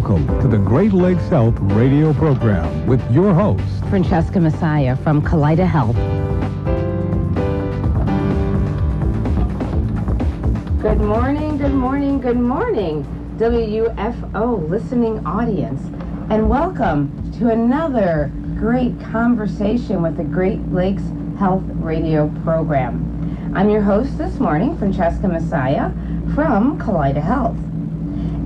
Welcome to the Great Lakes Health radio program with your host, Francesca Messiah from Kaleida Health. Good morning, good morning, good morning, WFO listening audience, and welcome to another great conversation with the Great Lakes Health radio program. I'm your host this morning, Francesca Messiah from Kaleida Health.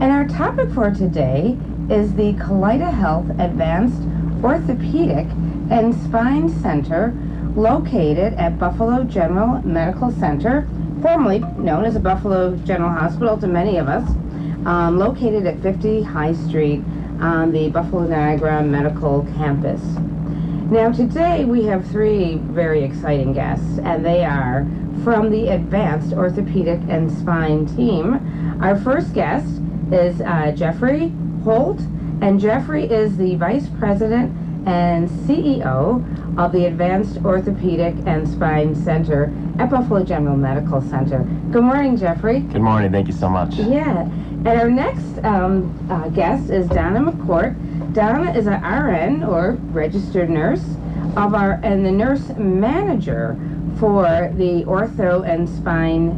And our topic for today is the Kaleida Health Advanced Orthopedic and Spine Center located at Buffalo General Medical Center, formerly known as the Buffalo General Hospital to many of us, located at 50 High Street on the Buffalo Niagara Medical Campus. Now today we have three very exciting guests, and they are from the Advanced Orthopedic and Spine team. Our first guest is Jeffrey Holt, and Jeffrey is the Vice President and CEO of the Advanced Orthopedic and Spine Center at Buffalo General Medical Center. Good morning, Jeffrey. Good morning. Thank you so much. Yeah. And our next guest is Donna McCourt. Donna is an RN, or registered nurse, and the nurse manager for the ortho and spine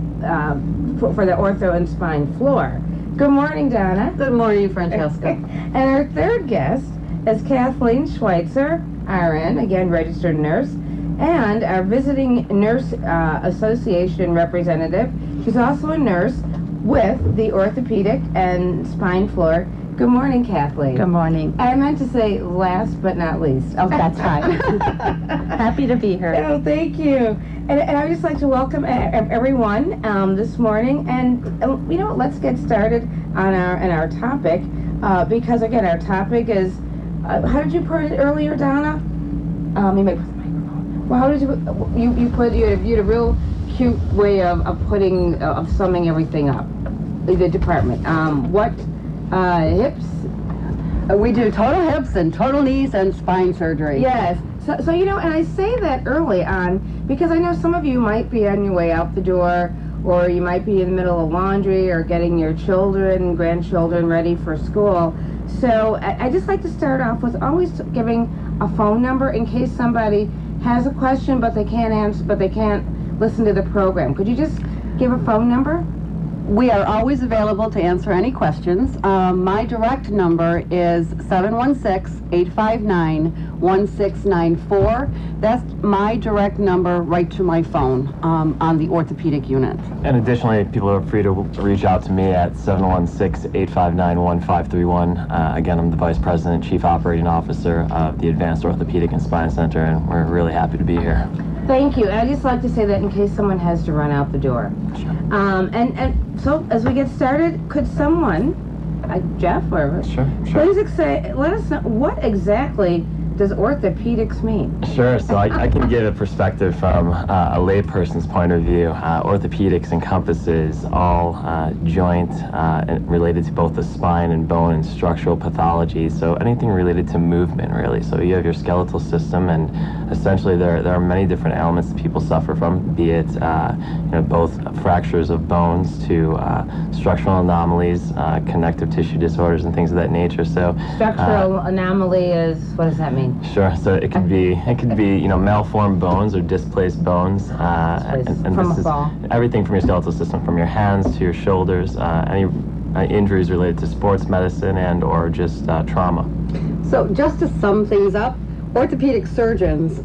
for the ortho and spine floor. Good morning, Donna. Good morning, Francesca. And our third guest is Kathleen Schweitzer, RN, again registered nurse, and our visiting nurse association representative. She's also a nurse with the orthopedic and spine floor. Good morning, Kathleen. Good morning. I meant to say last but not least. Oh, that's fine. Happy to be here. Oh, thank you. And I would just like to welcome everyone this morning. And you know what? Let's get started on our topic because again, our topic is how did you put it earlier, Donna? You might put the microphone. Well, how did you had a real cute way of summing everything up. The department. What hips? We do total hips and total knees and spine surgery. Yes. So you know, and I say that early on because I know some of you might be on your way out the door, or you might be in the middle of laundry or getting your children, grandchildren ready for school. So I just like to start off with always giving a phone number in case somebody has a question but they can't answer, but they can't listen to the program. Could you just give a phone number? We are always available to answer any questions. My direct number is 716-859-1694. That's my direct number right to my phone on the orthopedic unit. And additionally, people are free to reach out to me at 716-859-1531. Again, I'm the Vice President, Chief Operating Officer of the Advanced Orthopedic and Spine Center, and we're really happy to be here. Thank you. I'd just like to say that in case someone has to run out the door. Sure. And so as we get started, could someone, Jeff, or Sure. please let us know what exactly does orthopedics mean? Sure. So I can give a perspective from a layperson's point of view. Orthopedics encompasses all joint related to both the spine and bone and structural pathology. So anything related to movement, really. So you have your skeletal system, and essentially there are many different ailments that people suffer from, be it both fractures of bones to structural anomalies, connective tissue disorders, and things of that nature. So Structural anomaly is, what does that mean? Sure. So it could be malformed bones or displaced bones, and from this a is fall. everything from your skeletal system, from your hands to your shoulders, any injuries related to sports medicine and or just trauma. So just to sum things up, orthopedic surgeons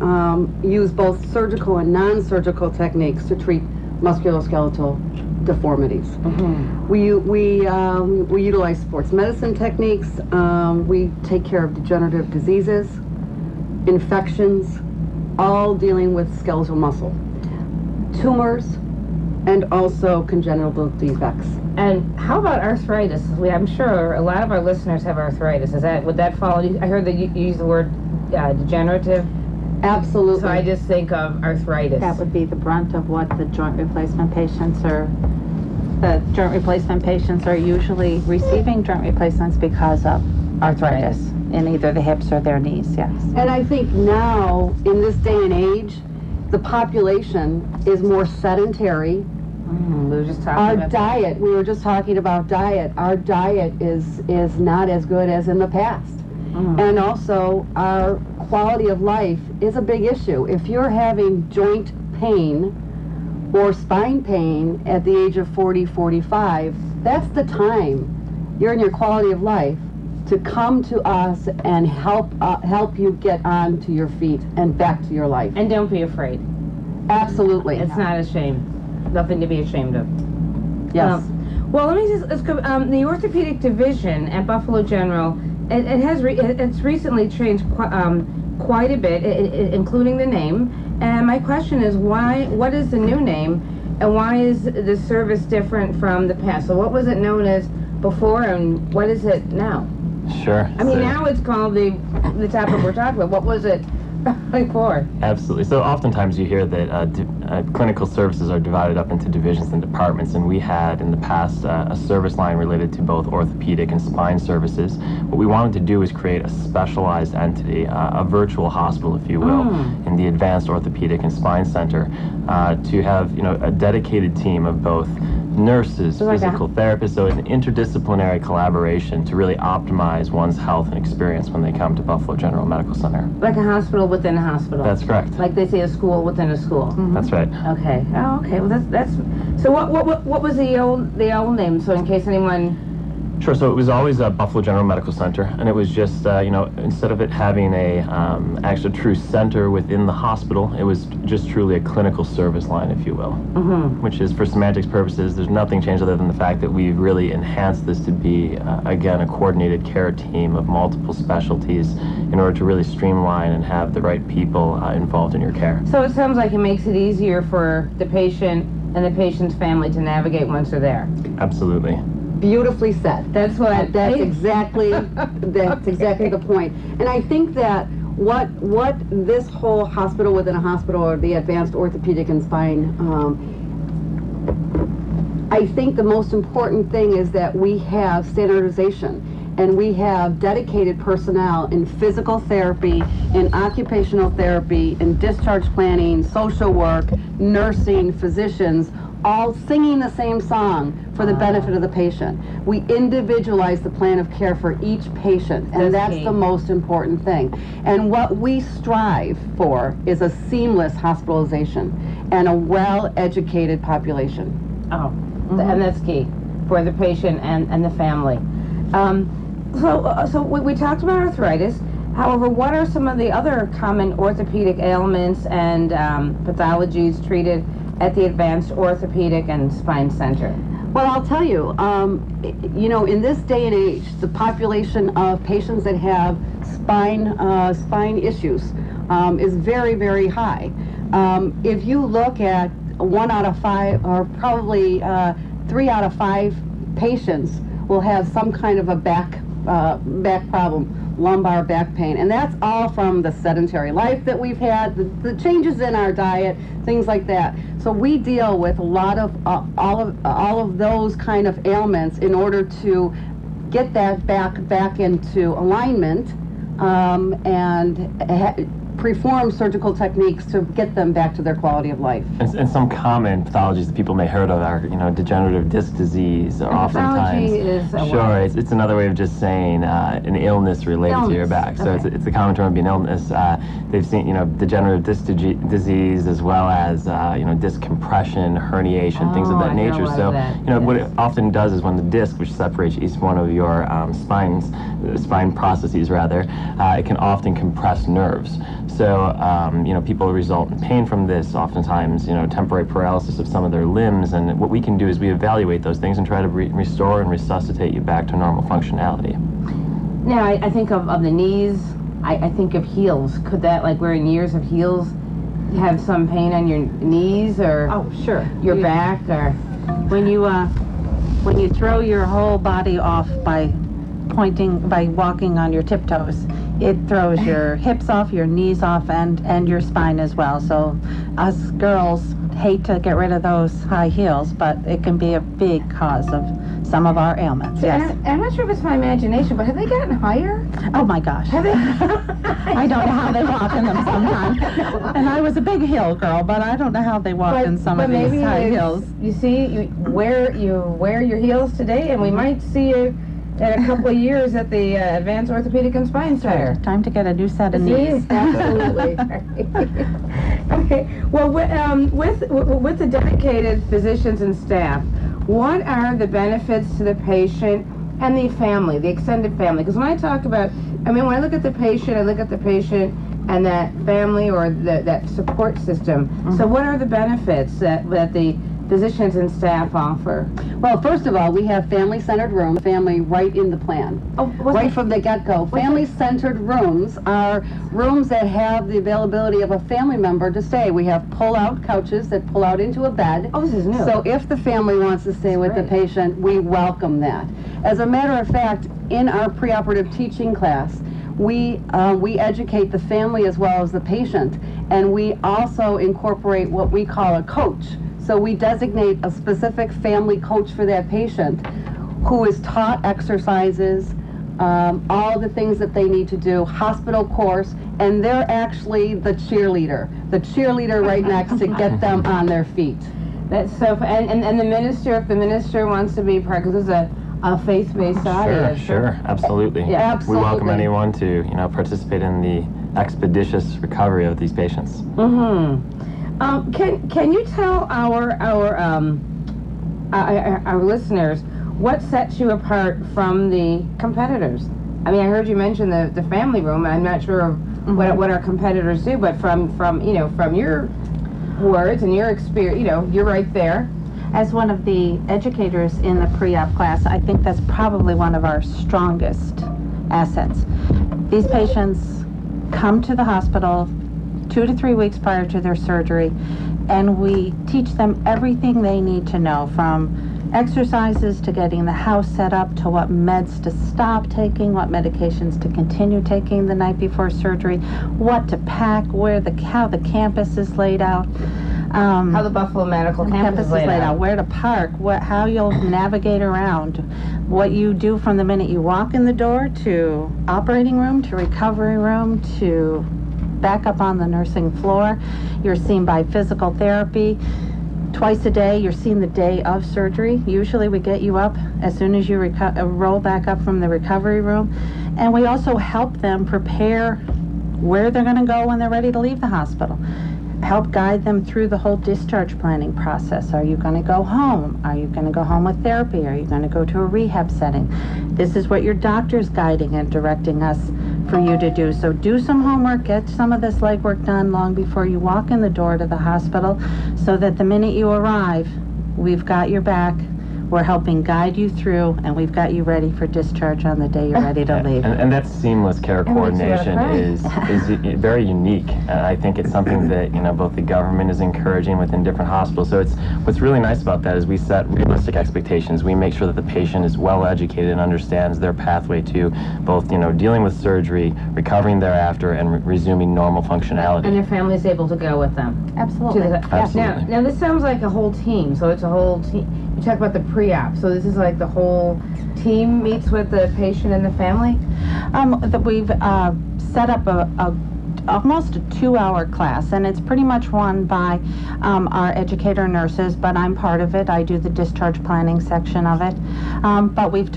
use both surgical and non-surgical techniques to treat musculoskeletal deformities. Mm-hmm. We utilize sports medicine techniques. We take care of degenerative diseases, infections, all dealing with skeletal muscle, tumors, and also congenital defects. And how about arthritis? I'm sure a lot of our listeners have arthritis. Would that fall? I heard that you use the word degenerative. Absolutely. So I just think of arthritis. That would be the brunt of what the joint replacement patients are. The joint replacement patients are usually receiving joint replacements because of arthritis in either the hips or their knees, yes. And I think now, in this day and age, the population is more sedentary We were just talking Our about diet, we were just talking about diet. Our diet is not as good as in the past. And also, our quality of life is a big issue. If you're having joint pain or spine pain at the age of 40, 45, that's the time you're in your quality of life to come to us and help you get onto your feet and back to your life. And don't be afraid. Absolutely. It's not a shame. Nothing to be ashamed of. Yes. Well, let's go. The orthopedic division at Buffalo General, it's recently changed quite a bit, including the name. And my question is, what is the new name, and why is the service different from the past? So what was it known as before, and what is it now? Sure. I mean, now it's called the topic we're talking about. What was it before? Absolutely. So oftentimes you hear that clinical services are divided up into divisions and departments, and we had in the past a service line related to both orthopedic and spine services. What we wanted to do is create a specialized entity, a virtual hospital, if you will, in the Advanced Orthopedic and Spine Center, to have a dedicated team of both nurses, physical therapists, so an interdisciplinary collaboration to really optimize one's health and experience when they come to Buffalo General Medical Center. Like a hospital within a hospital. That's correct. Like they say, a school within a school. That's right. Okay. Oh, okay. Well, that's. So what was the old name? So in case anyone. Sure. So it was always Buffalo General Medical Center, and it was just instead of it having a actual true center within the hospital, it was just truly a clinical service line, if you will. Which is, for semantics purposes, there's nothing changed other than the fact that we've really enhanced this to be again a coordinated care team of multiple specialties in order to really streamline and have the right people involved in your care. So it sounds like it makes it easier for the patient and the patient's family to navigate once they're there. Absolutely. Beautifully said. That's what. That's exactly the point. And I think that what this whole hospital within a hospital, or the Advanced Orthopedic and Spine, I think the most important thing is that we have standardization. And we have dedicated personnel in physical therapy, in occupational therapy, in discharge planning, social work, nursing, physicians, all singing the same song for the benefit of the patient. We individualize the plan of care for each patient, and that's the most important thing. And what we strive for is a seamless hospitalization and a well-educated population. Oh, and that's key for the patient and the family. So we talked about arthritis. However, what are some of the other common orthopedic ailments and pathologies treated at the Advanced Orthopedic and Spine Center? Well, I'll tell you, in this day and age, the population of patients that have spine issues is very, very high. If you look at 1 out of 5, or probably 3 out of 5 patients will have some kind of a back problem, lumbar back pain, and that's all from the sedentary life that we've had, the changes in our diet, things like that. So we deal with a lot of all of those kind of ailments in order to get that back into alignment and perform surgical techniques to get them back to their quality of life. And some common pathologies that people may heard of are, degenerative disc disease. Oftentimes, sure, it's another way of just saying an illness related to your back. So it's the common term of being illness. They've seen, degenerative disc disease, as well as, disc compression, herniation, things of that nature. So, what it often does is when the disc, which separates each one of your spine processes rather, it can often compress nerves. So, people result in pain from this, oftentimes, temporary paralysis of some of their limbs, and what we can do is we evaluate those things and try to restore and resuscitate you back to normal functionality. Now, I think of the knees, I think of heels. Could that, like wearing years of heels, have some pain on your knees, or your back, or when you throw your whole body off by walking on your tiptoes, it throws your hips off, your knees off, and your spine as well. So us girls hate to get rid of those high heels, but it can be a big cause of some of our ailments. Yes. And I'm not sure if it's my imagination, but have they gotten higher? Oh my gosh. Have they? I don't know how they walk in them sometimes. And I was a big hill girl, but I don't know how they walk in some of these high hills. You see, you wear your heels today, and we might see you in a couple of years at the Advanced Orthopedic and Spine Center. Time to get a new set of knees. Absolutely. Okay. Well, with the dedicated physicians and staff, what are the benefits to the patient and the family, the extended family? Because when I talk about, when I look at the patient, I look at the patient and that family or that support system. Mm-hmm. So what are the benefits that the physicians and staff offer? Well, first of all, we have family-centered rooms, family right in the plan. Oh, right from the get-go. Family-centered rooms are rooms that have the availability of a family member to stay. We have pull-out couches that pull out into a bed. Oh, this is new. So if the family wants to stay with the patient, we welcome that. As a matter of fact, in our preoperative teaching class, we educate the family as well as the patient, and we also incorporate what we call a coach. So we designate a specific family coach for that patient who is taught exercises, all the things that they need to do, hospital course, and they're actually the cheerleader right next to get them on their feet. That's so, and the minister, if the minister wants to be part, because it's a faith-based audience. Sure, absolutely. Yeah, absolutely. We welcome anyone to participate in the expeditious recovery of these patients. Mm-hmm. Can you tell our listeners what sets you apart from the competitors? I heard you mention the family room, and I'm not sure what our competitors do, but from your words and your experience, you're right there. As one of the educators in the pre-op class, I think that's probably one of our strongest assets. These patients come to the hospital 2 to 3 weeks prior to their surgery, and we teach them everything they need to know, from exercises to getting the house set up to what meds to stop taking, what medications to continue taking the night before surgery, what to pack, how the campus is laid out. How the Buffalo Medical Campus is laid out. Where to park, how you'll navigate around, what you do from the minute you walk in the door to operating room, to recovery room, to back up on the nursing floor. You're seen by physical therapy twice a day. You're seen the day of surgery. Usually we get you up as soon as you roll back up from the recovery room. And we also help them prepare where they're going to go when they're ready to leave the hospital. Help guide them through the whole discharge planning process. Are you going to go home? Are you going to go home with therapy? Are you going to go to a rehab setting? This is what your doctor's guiding and directing us for you to do. So do some homework, get some of this legwork done long before you walk in the door to the hospital, so that the minute you arrive, we've got your back. We're helping guide you through, and we've got you ready for discharge on the day you're ready to leave. And that seamless care coordination is very unique. I think it's something that both the government is encouraging within different hospitals. So what's really nice about that is we set realistic expectations. We make sure that the patient is well educated and understands their pathway to both dealing with surgery, recovering thereafter, and resuming normal functionality. And their family is able to go with them. Absolutely. Absolutely. Now this sounds like a whole team. So it's a whole team. You talk about the pre-op, so this is like the whole team meets with the patient and the family? We've set up almost a 2-hour class, and it's pretty much run by our educator nurses, but I'm part of it. I do the discharge planning section of it. But we've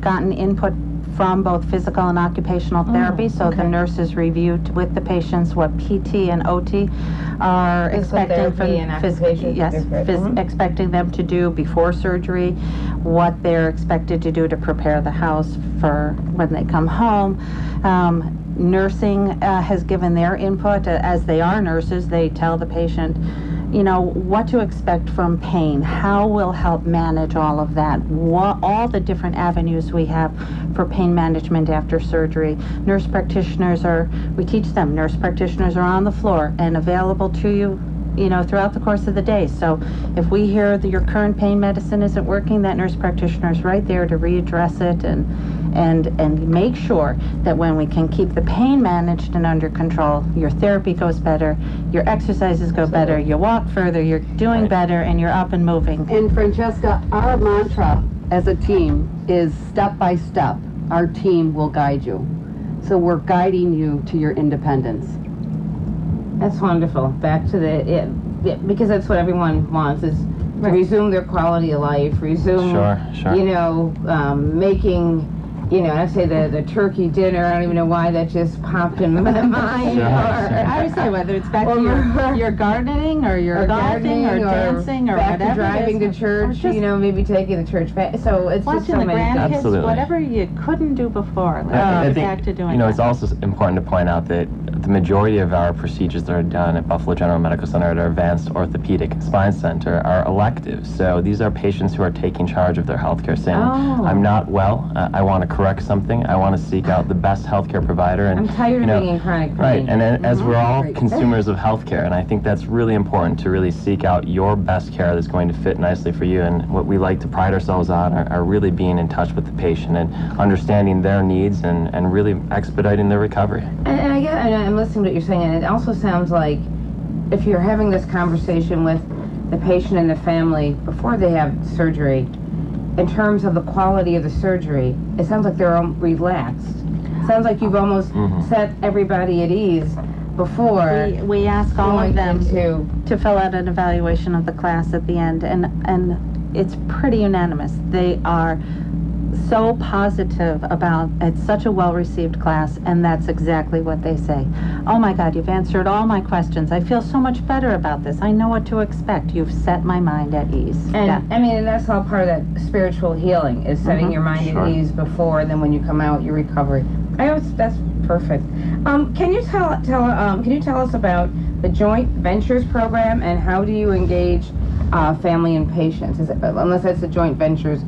gotten input from both physical and occupational therapy, so the nurses reviewed with the patients what PT and OT are expecting from expecting them to do before surgery, what they're expected to do to prepare the house for when they come home. Nursing has given their input. As they are nurses, they tell the patient what to expect from pain, how we'll help manage all of that, all the different avenues we have for pain management after surgery. Nurse practitioners we teach them, nurse practitioners are on the floor and available to you, throughout the course of the day. So if we hear that your current pain medicine isn't working, that nurse practitioner is right there to readdress it and make sure that when we can keep the pain managed and under control, your therapy goes better, your exercises go better, you walk further, you're doing better, and you're up and moving. And Francesca, our mantra as a team is step by step, our team will guide you. So we're guiding you to your independence. That's wonderful. Back to because that's what everyone wants, is to resume their quality of life, resume, making, I say the turkey dinner. I don't even know why that just popped in my mind. I would say whether it's back to your gardening or your golfing or dancing or back whatever. To driving to church, maybe taking the church back. So it's just so watching the grandkids, Absolutely. whatever you couldn't do before. I think, back to doing it's also important to point out that the majority of our procedures that are done at Buffalo General Medical Center at our Advanced Orthopedic and Spine Center are elective. So these are patients who are taking charge of their healthcare, saying, I'm not well, I want to correct something, I want to seek out the best healthcare provider. And I'm tired of being in chronic pain. Right, and as we're all consumers of healthcare, and I think that's really important to really seek out your best care that's going to fit nicely for you. And what we like to pride ourselves on are really being in touch with the patient and understanding their needs and really expediting their recovery. And I guess, and I'm listening to what you're saying, and it also sounds like if you're having this conversation with the patient and the family before they have surgery, in terms of the quality of the surgery, it sounds like they're relaxed. It sounds like you've almost set everybody at ease before. We ask all of them to fill out an evaluation of the class at the end, and it's pretty unanimous. They are so positive about it's such a well-received class, and that's exactly what they say. Oh my God, you've answered all my questions. I feel so much better about this. I know what to expect. You've set my mind at ease. And and that's all part of that spiritual healing, is setting your mind at ease before, and then when you come out, your recovery. That's perfect. Can you tell us about the Joint Ventures program, and how do you engage family and patients? Unless that's the Joint Ventures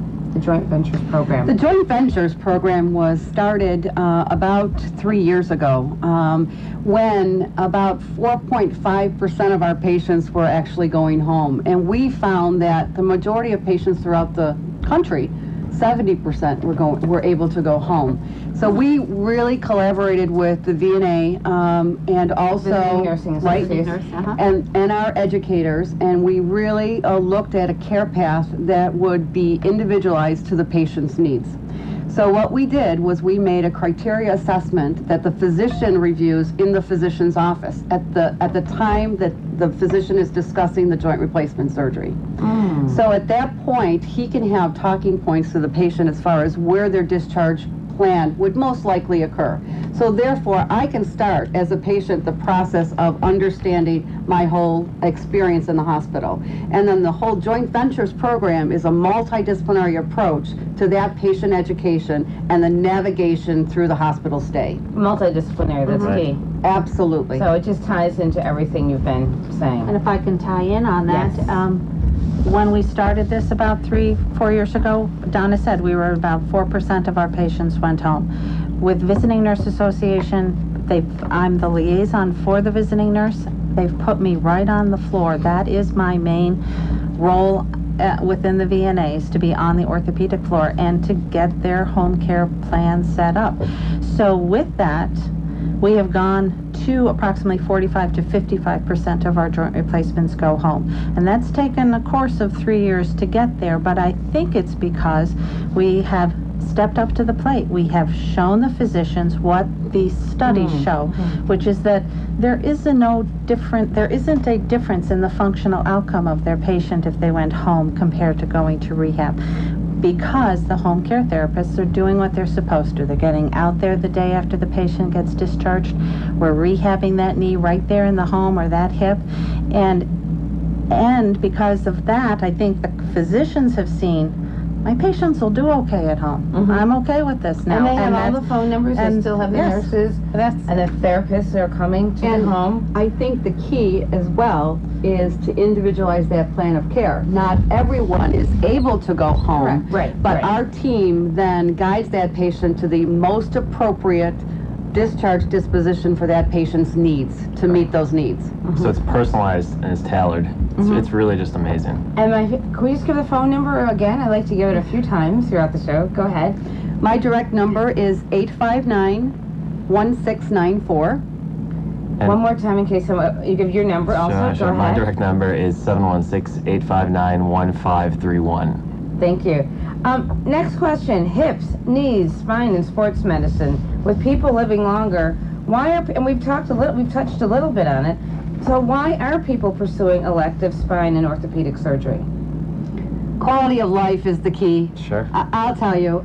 program. The Joint Ventures program was started about 3 years ago, when about 4.5% of our patients were actually going home. And we found that the majority of patients throughout the country, 70% were able to go home. So we really collaborated with the VNA and also Nursing Association. and our educators, and we really looked at a care path that would be individualized to the patient's needs. So what we did was we made a criteria assessment that the physician reviews in the physician's office at the time that the physician is discussing the joint replacement surgery. So at that point, he can have talking points to the patient as far as where their discharge plan would most likely occur. So therefore, I can start as a patient the process of understanding my whole experience in the hospital. And then the whole Joint Ventures program is a multidisciplinary approach to that patient education and the navigation through the hospital stay. Multidisciplinary, that's key. Absolutely. So it just ties into everything you've been saying. And if I can tie in on that, Yes. When we started this about 3-4 years ago, Donna said we were about 4% of our patients went home. With Visiting Nurse Association, I'm the liaison for the visiting nurse. They've put me right on the floor. That is my main role within the VNAs, to be on the orthopedic floor and to get their home care plan set up. So with that, we have gone to approximately 45 to 55% of our joint replacements go home. And that's taken a course of 3 years to get there, but I think it's because we have stepped up to the plate. We have shown the physicians what these studies show, which is that there isn't a difference in the functional outcome of their patient if they went home compared to going to rehab, because the home care therapists are doing what they're supposed to. They're getting out there the day after the patient gets discharged. We're rehabbing that knee right there in the home, or that hip, and because of that, I think the physicians have seen my patients will do okay at home. I'm okay with this now. And they have all the phone numbers, they still have the nurses, and the therapists are coming to the home. I think the key as well is to individualize that plan of care. Not everyone is able to go home, but our team then guides that patient to the most appropriate discharge disposition for that patient's needs, to meet those needs. So it's personalized and it's tailored. It's really just amazing. And can we just give the phone number again? I like to give it a few times throughout the show. Go ahead. My direct number is 859-1694. One more time in case you give your number also. Sure. Go My ahead. direct number is 716-859-1531. Thank you. Next question: hips, knees, spine, and sports medicine. With people living longer, why are and we've touched a little bit on it. So why are people pursuing elective spine and orthopedic surgery? Quality of life is the key. Sure. I'll tell you,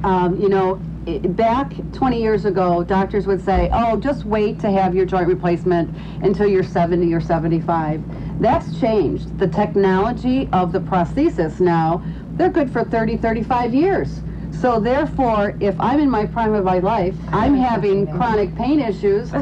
back 20 years ago, doctors would say, oh, just wait to have your joint replacement until you're 70 or 75. That's changed. The technology of the prosthesis now, they're good for 30, 35 years. So therefore, if I'm in my prime of my life, I'm having chronic pain issues,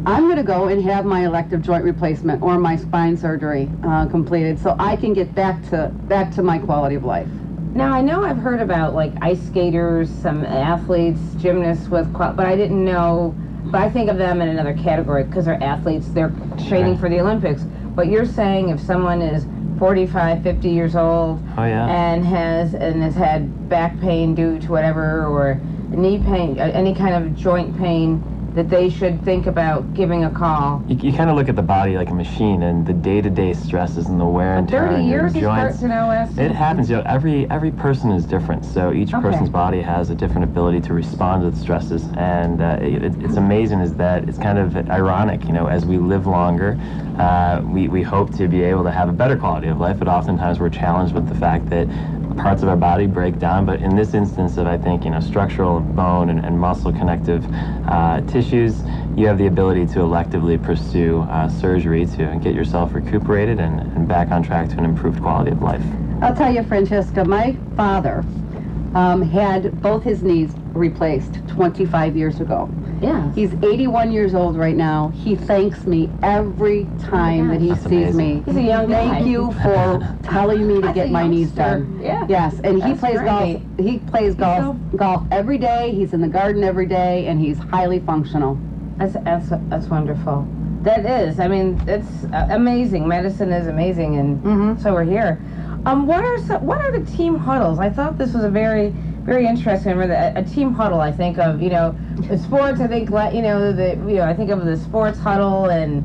I'm going to go and have my elective joint replacement or my spine surgery completed so I can get back to my quality of life. Now, I know I've heard about like ice skaters, some athletes, gymnasts but I didn't know, but I think of them in another category because they're athletes, they're training for the Olympics. But you're saying if someone is 45, 50 years old and has had back pain due to whatever, or knee pain, any kind of joint pain, that they should think about giving a call. You kind of look at the body like a machine, and the day-to-day stresses and the wear and tear on your 30 years joints. It happens. Every person is different, so each person's body has a different ability to respond to the stresses, and it's amazing is that it's kind of ironic. As we live longer, we hope to be able to have a better quality of life, but oftentimes we're challenged with the fact that parts of our body break down. But in this instance of, I think, structural bone and muscle connective tissues, you have the ability to electively pursue surgery to get yourself recuperated and back on track to an improved quality of life. I'll tell you, Francesca, my father had both his knees replaced 25 years ago. Yeah. He's 81 years old right now. He thanks me every time that he sees me. He's a young guy. Thank you for telling me to get my knees done. Yeah. Yes, and he plays great. golf. He plays golf every day. He's in the garden every day, and he's highly functional. That's wonderful. That is. I mean, it's amazing. Medicine is amazing, and so we're here. What are the team huddles? I thought this was a very interesting. Remember a team huddle. I think of the sports. I think I think of the sports huddle. And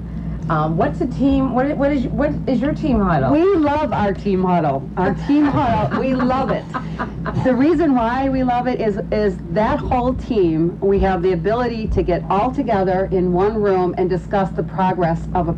what's a team? What is your team huddle? We love our team huddle. Our team huddle. We love it. The reason why we love it is that whole team. We have the ability to get all together in one room and discuss the progress of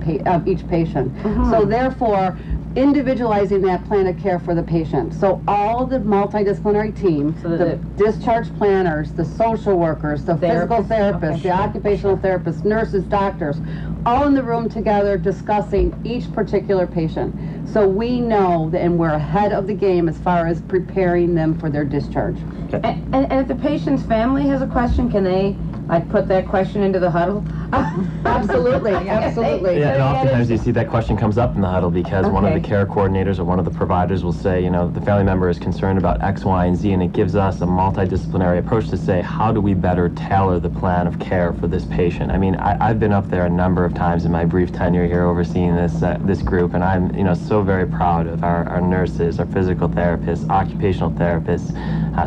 each patient. So therefore, individualizing that plan of care for the patient. So all the multidisciplinary team, the discharge planners, the social workers, the physical therapists, the occupational therapists, nurses, doctors, all in the room together discussing each particular patient. So we know that, and we're ahead of the game as far as preparing them for their discharge. And if the patient's family has a question, can they put that question into the huddle? Absolutely, absolutely. Yeah, and oftentimes you see that question comes up in the huddle because one of the care coordinators or one of the providers will say, the family member is concerned about X, Y, and Z, and it gives us a multidisciplinary approach to say, how do we better tailor the plan of care for this patient? I mean, I've been up there a number of times in my brief tenure here overseeing this group, and I'm so very proud of our nurses, our physical therapists, occupational therapists,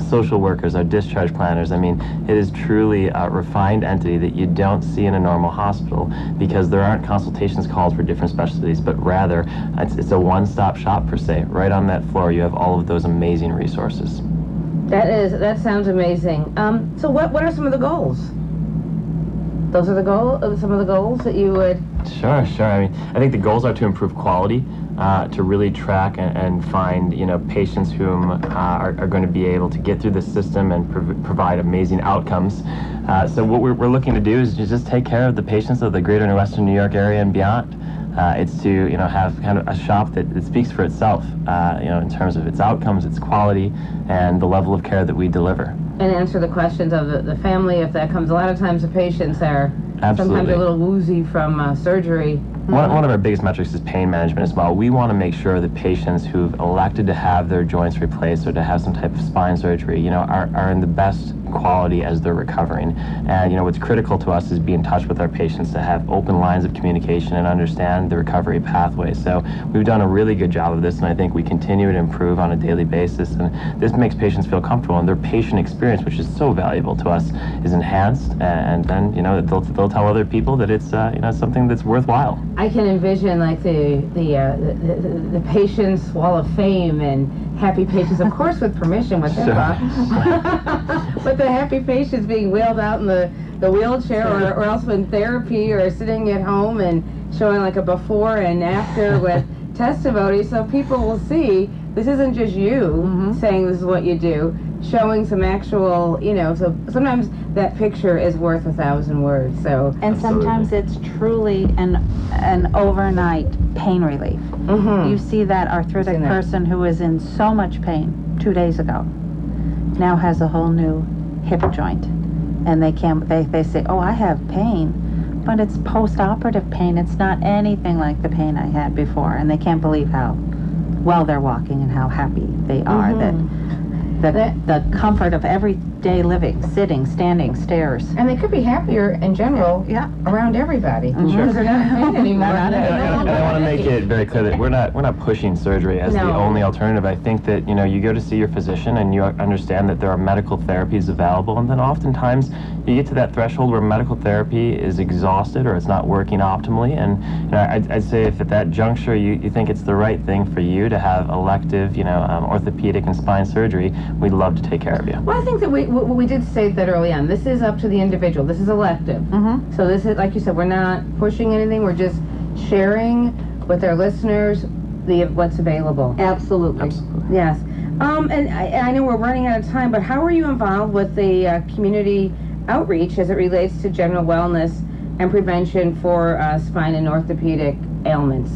social workers, our discharge planners. I mean, it is truly a refined entity that you don't see in a normal hospital because there aren't consultations calls for different specialties, but rather it's a one-stop shop per se. Right on that floor, you have all of those amazing resources. That sounds amazing. So what are some of the goals? Those are some of the goals that you would... Sure. I mean, I think the goals are to improve quality, to really track and find, patients whom are going to be able to get through the system and provide amazing outcomes. So what we're looking to do is just take care of the patients of the greater and western New York area and beyond. It's to, have kind of a shop that speaks for itself, in terms of its outcomes, its quality, and the level of care that we deliver. And answer the questions of the family if that comes. A lot of times the patients are sometimes a little woozy from surgery. One of our biggest metrics is pain management as well. We want to make sure that patients who've elected to have their joints replaced or to have some type of spine surgery, are in the best quality as they're recovering. And what's critical to us is be in touch with our patients to have open lines of communication and understand the recovery pathway. So we've done a really good job of this, and I think we continue to improve on a daily basis. And this makes patients feel comfortable, and their patient experience, which is so valuable to us, is enhanced. And then they'll tell other people that it's something that's worthwhile. I can envision like the patient's wall of fame and happy patients, of course with permission, with HIPAA, but the happy patients being wheeled out in the wheelchair, or else in therapy, or sitting at home and showing like a before and after with testimony, so people will see this isn't just you saying this is what you do, showing some actual, so sometimes that picture is worth 1,000 words. So and sometimes it's truly an overnight pain relief. You see that arthritic person who was in so much pain 2 days ago now has a whole new hip joint, and they say, oh, I have pain, but it's post-operative pain. It's not anything like the pain I had before, and they can't believe how well they're walking and how happy they are. The comfort of everyday living, sitting, standing, stairs. And they could be happier in general around everybody because they're not in pain anymore. And I want to make it very clear that we're not pushing surgery as the only alternative. I think that you go to see your physician and you understand that there are medical therapies available, and then oftentimes you get to that threshold where medical therapy is exhausted or it's not working optimally, and I'd say if at that juncture you think it's the right thing for you to have elective orthopedic and spine surgery, we'd love to take care of you. Well, I think that we did say that early on. This is up to the individual. This is elective. So this is, like you said, we're not pushing anything. We're just sharing with our listeners what's available. Absolutely. Yes. And I know we're running out of time, but how are you involved with the community outreach as it relates to general wellness and prevention for spine and orthopedic ailments?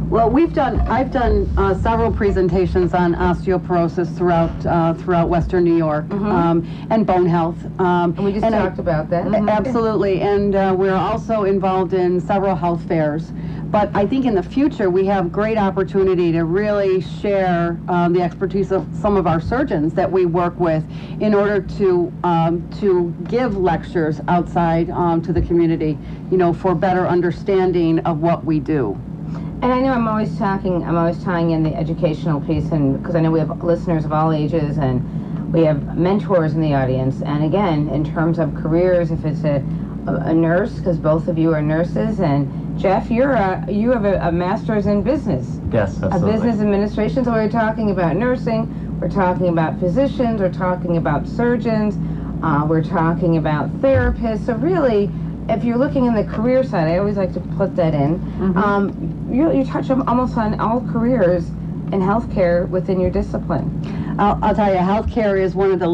Well, I've done several presentations on osteoporosis throughout Western New York, and bone health. And we just talked about that. Absolutely, and we're also involved in several health fairs. But I think in the future we have great opportunity to really share the expertise of some of our surgeons that we work with in order to give lectures outside to the community, for better understanding of what we do. And I know I'm always tying in the educational piece, and because I know we have listeners of all ages and we have mentors in the audience. And again, in terms of careers, if it's a nurse, because both of you are nurses, and Jeff, you have a master's in business. Yes, absolutely. A business administration. So we're talking about nursing, we're talking about physicians, we're talking about surgeons, we're talking about therapists. So really, if you're looking in the career side, I always like to put that in. You touch almost on all careers in healthcare within your discipline. I'll tell you, healthcare is one of the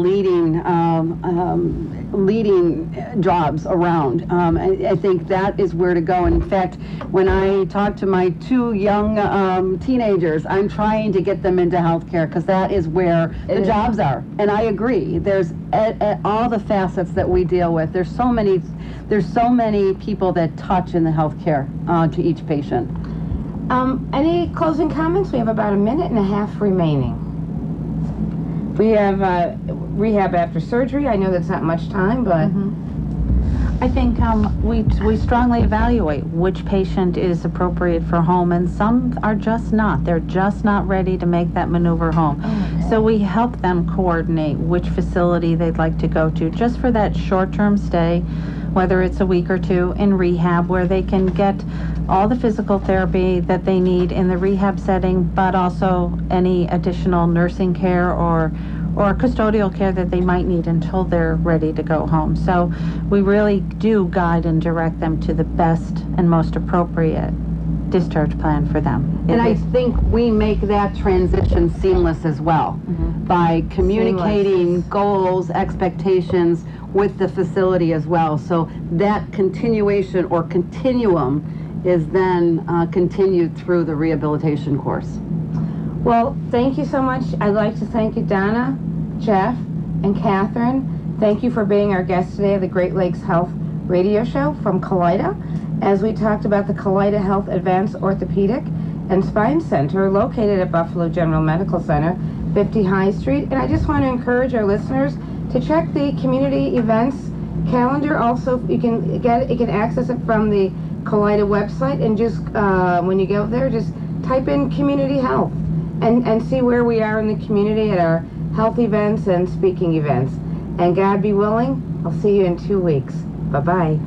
leading jobs around. I think that is where to go. And in fact, when I talk to my two young teenagers, I'm trying to get them into healthcare because that is where the jobs are. And I agree. There's at all the facets that we deal with. There's so many people that touch in the healthcare to each patient. Any closing comments? We have about 1.5 minutes remaining. We have rehab after surgery. I know that's not much time, but I think we strongly evaluate which patient is appropriate for home, and some are just not. They're just not ready to make that maneuver home. So we help them coordinate which facility they'd like to go to just for that short-term stay, whether it's a week or two in rehab, where they can get all the physical therapy that they need in the rehab setting, but also any additional nursing care or custodial care that they might need until they're ready to go home. So we really do guide and direct them to the best and most appropriate discharge plan for them. And I think we make that transition seamless as well by communicating goals, expectations with the facility as well. So that continuation or continuum is then continued through the rehabilitation course. Well, thank you so much. I'd like to thank you, Donna, Jeff, and Catherine. Thank you for being our guest today of the Great Lakes Health Radio Show from Kaleida, as we talked about the Kaleida Health Advanced Orthopedic and Spine Center located at Buffalo General Medical Center, 50 High Street. And I just want to encourage our listeners to check the community events calendar. Also, you can access it from the Kaleida website, and just when you go there, just type in community health and see where we are in the community at our health events and speaking events. And God be willing, I'll see you in 2 weeks. Bye-bye.